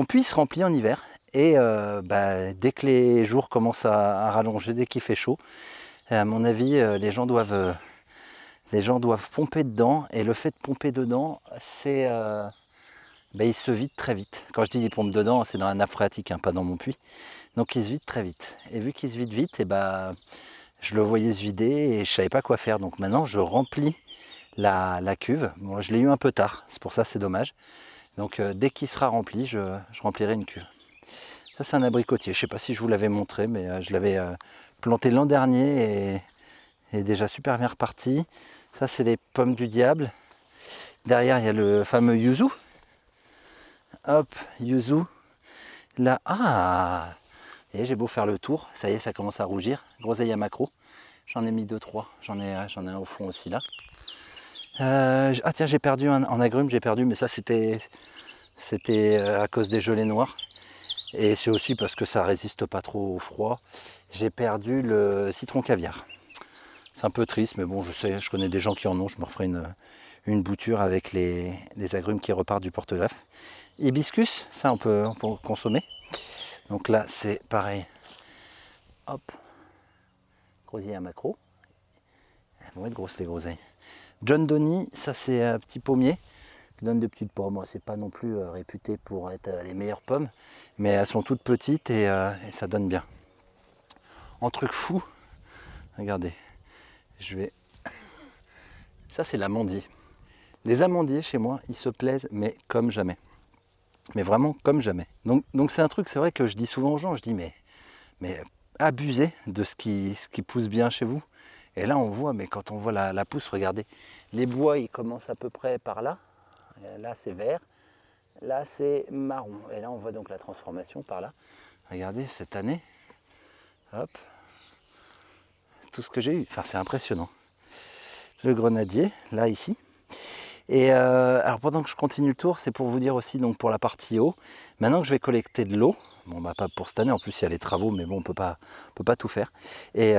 puits se remplit en hiver et dès que les jours commencent à rallonger, dès qu'il fait chaud, à mon avis les gens doivent pomper dedans. Et le fait de pomper dedans, c'est il se vide très vite. Quand je dis il pompe dedans, c'est dans la nappe phréatique, hein, pas dans mon puits. Donc il se vide très vite. Et vu qu'il se vide vite, je le voyais se vider et je ne savais pas quoi faire. Donc maintenant je remplis la cuve. Bon, je l'ai eu un peu tard, c'est pour ça c'est dommage. Donc dès qu'il sera rempli, je remplirai une cuve. Ça c'est un abricotier, je ne sais pas si je vous l'avais montré, mais je l'avais planté l'an dernier et déjà super bien reparti. Ça c'est les pommes du diable. Derrière il y a le fameux yuzu. Hop, yuzu. Là, et j'ai beau faire le tour, ça y est, ça commence à rougir. Groseille à macro. J'en ai mis 2-3. J'en ai un au fond aussi là. Tiens, j'ai perdu en agrumes, mais ça c'était à cause des gelées noires. Et c'est aussi parce que ça résiste pas trop au froid. J'ai perdu le citron caviar. C'est un peu triste, mais bon, je sais, je connais des gens qui en ont. Je me referai une bouture avec les agrumes qui repartent du porte-greffe. Hibiscus, ça on peut consommer. Donc là c'est pareil. Hop, groseille à macro. Elles vont être grosses les groseilles. John Donny, ça c'est un petit pommier qui donne des petites pommes. C'est pas non plus réputé pour être les meilleures pommes, mais elles sont toutes petites et ça donne bien. En truc fou, regardez, ça c'est l'amandier. Les amandiers chez moi, ils se plaisent, mais comme jamais. Mais vraiment comme jamais. Donc c'est un truc, c'est vrai que je dis souvent aux gens, je dis mais abusez de ce qui pousse bien chez vous. Et là on voit, mais quand on voit la pousse, regardez, les bois ils commencent à peu près par là. Là c'est vert, là c'est marron. Et là on voit donc la transformation par là. Regardez cette année, hop, tout ce que j'ai eu. Enfin c'est impressionnant. Le grenadier, là ici. Et alors pendant que je continue le tour, c'est pour vous dire aussi donc pour la partie eau. Maintenant que je vais collecter de l'eau, bon bah pas pour cette année, en plus il y a les travaux, mais bon on peut pas tout faire. Et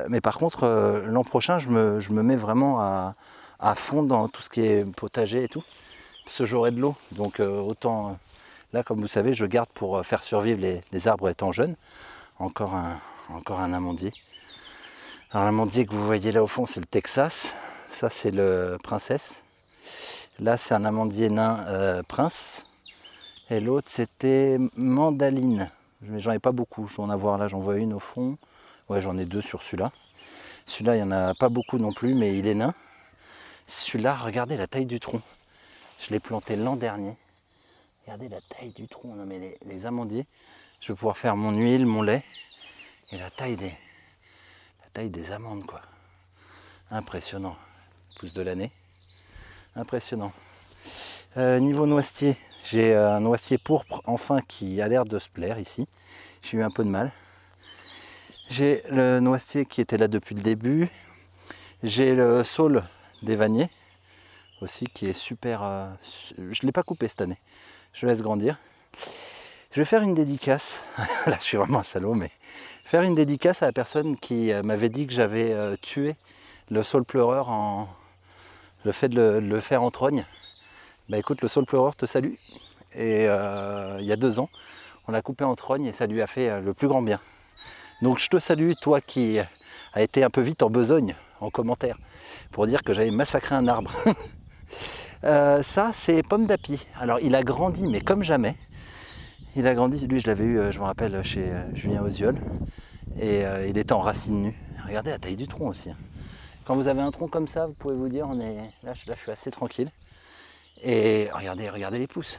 mais par contre l'an prochain je me mets vraiment à fond dans tout ce qui est potager et tout, parce que j'aurai de l'eau. Donc autant là comme vous savez je garde pour faire survivre les arbres étant jeunes. Encore un amandier. Alors l'amandier que vous voyez là au fond c'est le Texas, ça c'est le Princesse. Là, c'est un amandier nain prince. Et l'autre, c'était mandaline. Mais j'en ai pas beaucoup. Je vais en avoir là, j'en vois une au fond. Ouais, j'en ai 2 sur celui-là. Celui-là, il n'y en a pas beaucoup non plus, mais il est nain. Celui-là, regardez la taille du tronc. Je l'ai planté l'an dernier. Regardez la taille du tronc. Non, mais les amandiers, je vais pouvoir faire mon huile, mon lait. Et la taille des amandes, quoi. Impressionnant. Pousse de l'année. Impressionnant. Niveau noisetier, j'ai un noisetier pourpre enfin qui a l'air de se plaire ici. J'ai eu un peu de mal. J'ai le noisetier qui était là depuis le début. J'ai le saule des vanniers aussi qui est super. Je ne l'ai pas coupé cette année. Je laisse grandir. Je vais faire une dédicace. Là, je suis vraiment un salaud, mais faire une dédicace à la personne qui m'avait dit que j'avais tué le saule pleureur en le fait de le faire en trogne. Bah écoute, le saule pleureur te salue. Et il y a 2 ans, on l'a coupé en trogne et ça lui a fait le plus grand bien. Donc je te salue, toi qui as été un peu vite en besogne en commentaire pour dire que j'avais massacré un arbre. Ça, c'est pomme d'api. Alors il a grandi, mais comme jamais. Il a grandi, lui je l'avais eu, je me rappelle, chez Julien Oziol. Et il était en racine nue. Regardez la taille du tronc aussi. Quand vous avez un tronc comme ça, vous pouvez vous dire, là je suis assez tranquille. Et regardez les pousses.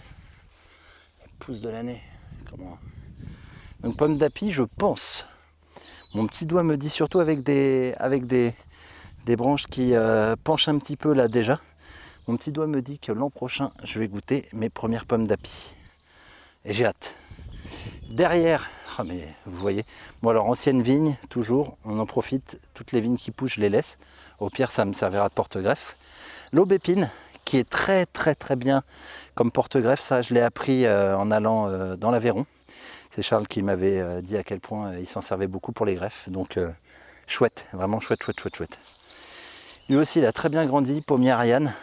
Les pousses de l'année. Donc pomme d'api, je pense. Mon petit doigt me dit surtout avec des branches qui penchent un petit peu là déjà. Mon petit doigt me dit que l'an prochain, je vais goûter mes premières pommes d'api. Et j'ai hâte. Derrière, mais vous voyez, bon alors ancienne vigne, toujours, on en profite, toutes les vignes qui poussent, je les laisse. Au pire, ça me servira de porte-greffe. L'aubépine, qui est très très très bien comme porte-greffe, ça je l'ai appris en allant dans l'Aveyron. C'est Charles qui m'avait dit à quel point il s'en servait beaucoup pour les greffes. Donc chouette, vraiment chouette. Lui aussi, il a très bien grandi, pommier Ariane.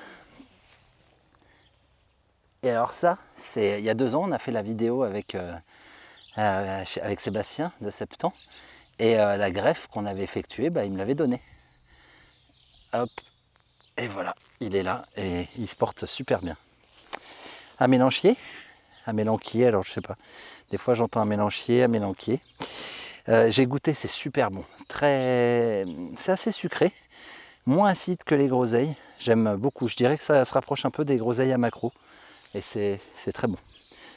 Et alors ça, c'est il y a 2 ans, on a fait la vidéo avec Sébastien de Septembre. Et la greffe qu'on avait effectuée, il me l'avait donnée. Hop, et voilà, il est là et il se porte super bien. Un mélanchier, alors je sais pas. Des fois j'entends un mélanchier, un mélanquier. J'ai goûté, c'est super bon. C'est assez sucré, moins acide que les groseilles. J'aime beaucoup. Je dirais que ça se rapproche un peu des groseilles à maquereau. Et c'est très bon.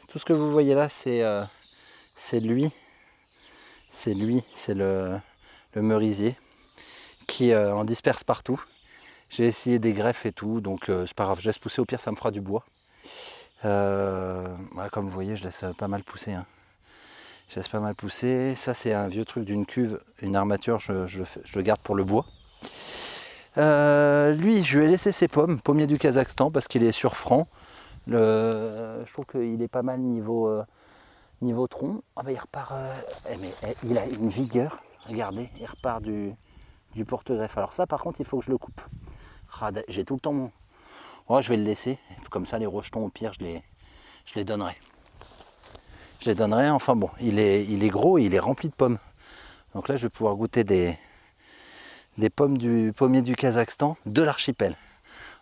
Tout ce que vous voyez là, c'est lui. C'est le merisier qui en disperse partout. J'ai essayé des greffes et tout, donc c'est pas grave, je laisse pousser, au pire ça me fera du bois. Comme vous voyez, je laisse pas mal pousser. Je laisse pas mal pousser. Ça c'est un vieux truc d'une cuve, une armature, je le garde pour le bois. Lui, je lui ai laissé ses pommes, pommier du Kazakhstan, parce qu'il est sur franc. Je trouve qu'il est pas mal niveau tronc. Ah il repart, il a une vigueur, regardez, il repart du porte-greffe. Alors ça par contre il faut que je le coupe. J'ai tout le temps mon... Ouais, je vais le laisser, comme ça les rejetons au pire je les donnerai. Enfin bon, il est gros et il est rempli de pommes. Donc là je vais pouvoir goûter des pommes du pommier du Kazakhstan de l'archipel.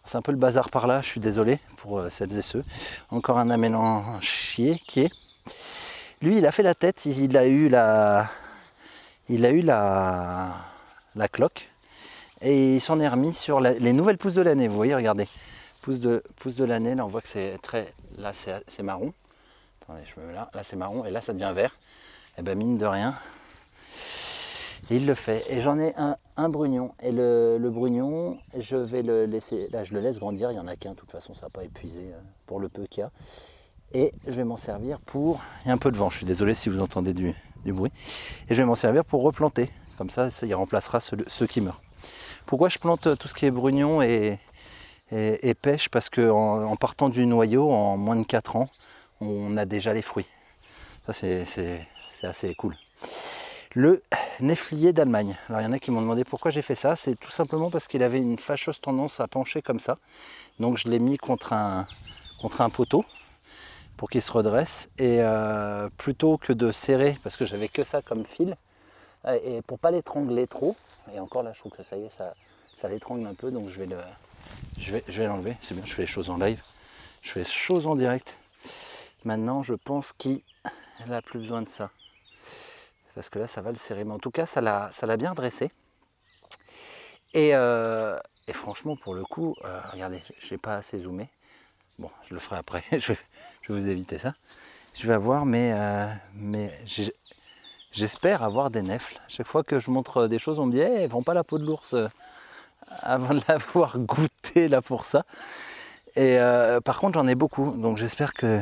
C'est un peu le bazar par là, je suis désolé pour celles et ceux. Encore un amélanchier qui est... Lui il a fait la tête, il a eu la cloque. Et il s'en est remis sur les nouvelles pousses de l'année. Vous voyez, regardez. Pousses de l'année, là on voit que c'est très... Là c'est marron. Attendez, je me mets là. Là c'est marron et là ça devient vert. Et ben mine de rien, il le fait. Et j'en ai un brugnon. Et le brugnon, je vais le laisser... Là je le laisse grandir, il n'y en a qu'un. De toute façon ça ne va pas épuiser pour le peu qu'il y a. Et je vais m'en servir pour... Il y a un peu de vent, je suis désolé si vous entendez du bruit. Et je vais m'en servir pour replanter. Comme ça, il remplacera ceux qui meurent. Pourquoi je plante tout ce qui est brugnon et pêche? Parce qu'en partant du noyau, en moins de 4 ans, on a déjà les fruits. Ça, c'est assez cool. Le néflier d'Allemagne. Alors, il y en a qui m'ont demandé pourquoi j'ai fait ça. C'est tout simplement parce qu'il avait une fâcheuse tendance à pencher comme ça. Donc, je l'ai mis contre un poteau pour qu'il se redresse. Et plutôt que de serrer, parce que j'avais que ça comme fil, et pour pas l'étrangler trop, et encore là je trouve que ça y est, ça l'étrangle un peu, donc je vais l'enlever. C'est bien, je fais les choses en live, je fais les choses en direct. Maintenant je pense qu'il n'a plus besoin de ça, parce que là ça va le serrer, mais en tout cas ça l'a bien dressé. Et franchement pour le coup, regardez, je n'ai pas assez zoomé. Bon, je le ferai après, je vais vous éviter ça. Je vais avoir j'espère avoir des nèfles. Chaque fois que je montre des choses, on me dit hey, vends pas la peau de l'ours avant de l'avoir goûté là pour ça. Et par contre j'en ai beaucoup, donc j'espère que...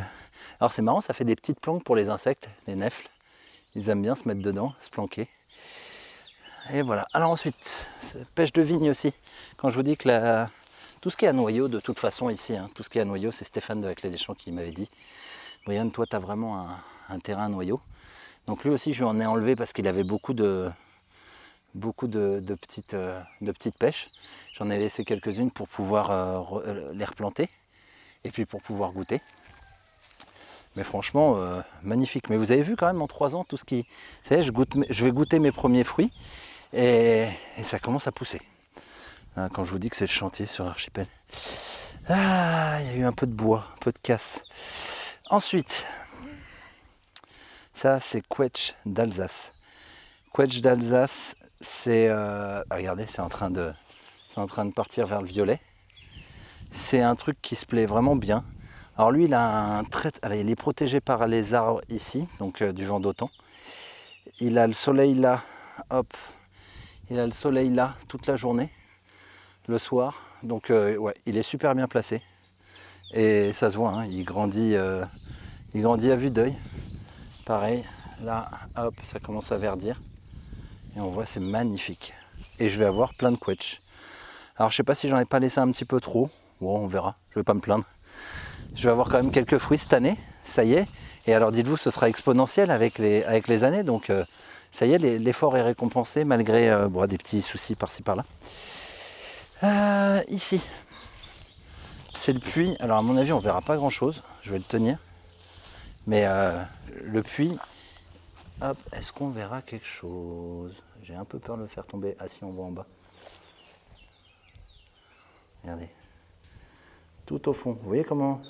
Alors c'est marrant, ça fait des petites planques pour les insectes, les nèfles. Ils aiment bien se mettre dedans, se planquer. Et voilà. Alors ensuite, pêche de vigne aussi. Quand je vous dis que tout ce qui est à noyau, de toute façon ici, tout ce qui est à noyau, c'est Stéphane de La Clé des Champs qui m'avait dit, Brian, toi tu as vraiment un terrain à noyau. Donc lui aussi je lui en ai enlevé parce qu'il avait beaucoup de petites pêches. J'en ai laissé quelques-unes pour pouvoir les replanter et puis pour pouvoir goûter. Mais franchement, magnifique. Mais vous avez vu quand même en 3 ans tout ce qui... Vous savez, je vais goûter mes premiers fruits et ça commence à pousser. Hein, quand je vous dis que c'est le chantier sur l'archipel. Ah, il y a eu un peu de bois, un peu de casse. Ensuite, ça c'est Quetch d'Alsace. Quetch d'Alsace, c'est... regardez, c'est en train de partir vers le violet. C'est un truc qui se plaît vraiment bien. Alors lui, il est protégé par les arbres ici, donc du vent d'automne. Il a le soleil là, hop, il a le soleil là toute la journée, le soir. Donc ouais, il est super bien placé. Et ça se voit, hein, il grandit à vue d'œil. Pareil, là, hop, ça commence à verdir. Et on voit, c'est magnifique. Et je vais avoir plein de quetch. Alors je sais pas si j'en ai pas laissé un petit peu trop. Bon, on verra, je vais pas me plaindre. Je vais avoir quand même quelques fruits cette année, ça y est. Et alors dites-vous, ce sera exponentiel avec les années. Donc ça y est, l'effort est récompensé malgré des petits soucis par-ci par-là. Ici, c'est le puits. Alors à mon avis, on verra pas grand-chose. Je vais le tenir. Mais le puits, hop, est-ce qu'on verra quelque chose? J'ai un peu peur de le faire tomber. Ah si, on voit en bas. Regardez. Tout au fond. Vous voyez comment...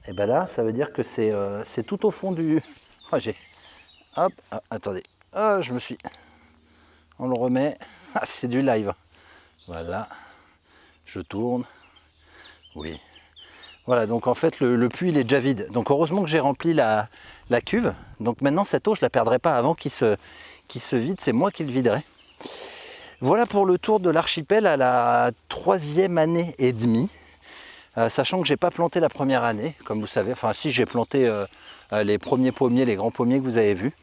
Et bien là, ça veut dire que c'est tout au fond du... Oh, hop, attendez. Oh, je me suis... On le remet. Ah, c'est du live. Voilà. Je tourne. Oui. Voilà, donc en fait, le puits, il est déjà vide. Donc heureusement que j'ai rempli la cuve. Donc maintenant, cette eau, je ne la perdrai pas avant qu'il se vide. C'est moi qui le viderai. Voilà pour le tour de l'archipel à la 3e année et demie. Sachant que j'ai pas planté la première année, comme vous savez, enfin si j'ai planté les premiers pommiers, les grands pommiers que vous avez vus.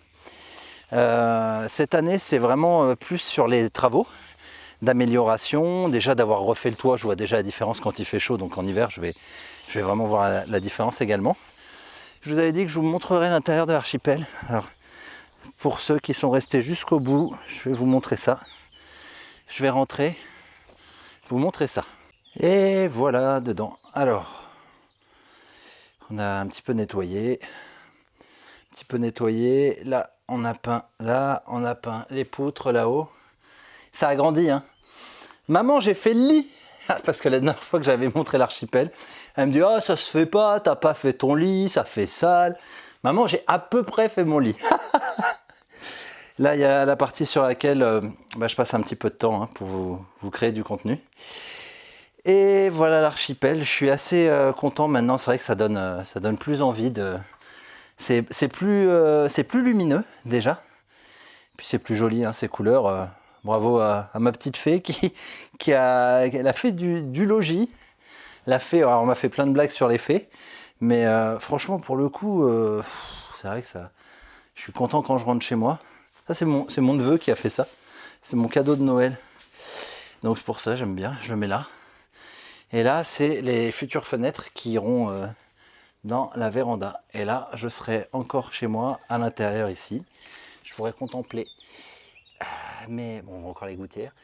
Cette année c'est vraiment plus sur les travaux d'amélioration, déjà d'avoir refait le toit, je vois déjà la différence quand il fait chaud, donc en hiver je vais vraiment voir la différence également. Je vous avais dit que je vous montrerai l'intérieur de l'archipel. Alors pour ceux qui sont restés jusqu'au bout, je vais vous montrer ça. Je vais rentrer, vous montrer ça. Et voilà dedans. Alors, on a un petit peu nettoyé. Là, on a peint. Là, on a peint les poutres là-haut. Ça a grandi, hein. Maman, j'ai fait le lit. Parce que la dernière fois que j'avais montré l'archipel, elle me dit, oh, ça se fait pas, t'as pas fait ton lit, ça fait sale. Maman, j'ai à peu près fait mon lit. Là, il y a la partie sur laquelle je passe un petit peu de temps pour vous créer du contenu. Et voilà l'archipel, je suis assez content maintenant, c'est vrai que ça donne plus envie de... C'est plus lumineux déjà, puis c'est plus joli, hein, ces couleurs. Bravo à ma petite fée elle a fait du logis. La fée, alors on m'a fait plein de blagues sur les fées, mais franchement pour le coup, c'est vrai que ça... Je suis content quand je rentre chez moi. Ça c'est mon neveu qui a fait ça, c'est mon cadeau de Noël. Donc c'est pour ça, j'aime bien, je le mets là. Et là, c'est les futures fenêtres qui iront dans la véranda. Et là, je serai encore chez moi, à l'intérieur ici. Je pourrais contempler encore les gouttières,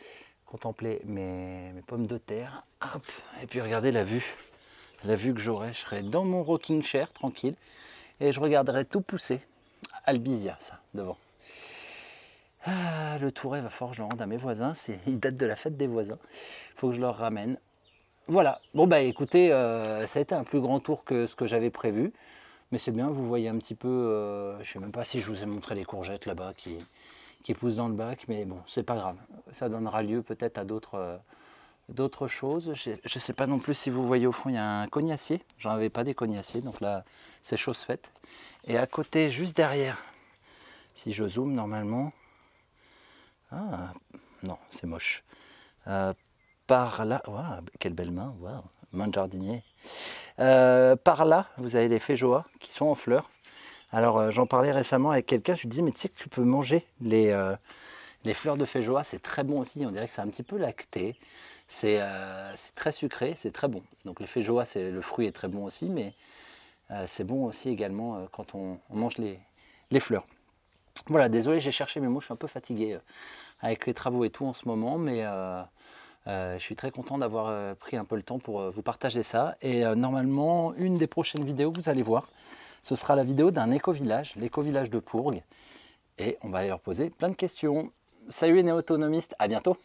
contempler mes pommes de terre. Hop, et puis regardez la vue que j'aurai. Je serai dans mon rocking chair, tranquille, et je regarderai tout pousser. Albizia, ça, devant. Le touret va falloir que je le rende à mes voisins. Il date de la fête des voisins. Il faut que je leur ramène. Voilà, bon bah écoutez, ça a été un plus grand tour que ce que j'avais prévu, mais c'est bien, vous voyez un petit peu, je sais même pas si je vous ai montré les courgettes là-bas qui poussent dans le bac, mais bon, c'est pas grave, ça donnera lieu peut-être à d'autres choses. Je sais pas non plus si vous voyez au fond, il y a un cognacier, j'en avais pas des cognaciers, donc là c'est chose faite. Et à côté, juste derrière, si je zoome normalement, ah non, c'est moche. par là, waouh, quelle belle main, waouh, main de jardinier. Par là, vous avez les féjoas qui sont en fleurs. Alors j'en parlais récemment avec quelqu'un, je lui disais mais tu sais que tu peux manger les fleurs de féjoas, c'est très bon aussi, on dirait que c'est un petit peu lacté. C'est très sucré, c'est très bon. Donc les féjoas, le fruit est très bon aussi, mais c'est bon aussi également quand on mange les fleurs. Voilà, désolé, j'ai cherché mes mots, je suis un peu fatigué avec les travaux et tout en ce moment, mais je suis très content d'avoir pris un peu le temps pour vous partager ça. Et normalement, une des prochaines vidéos, vous allez voir, ce sera la vidéo d'un éco-village, l'éco-village de Pourgues. Et on va aller leur poser plein de questions. Salut les néo-autonomistes, à bientôt!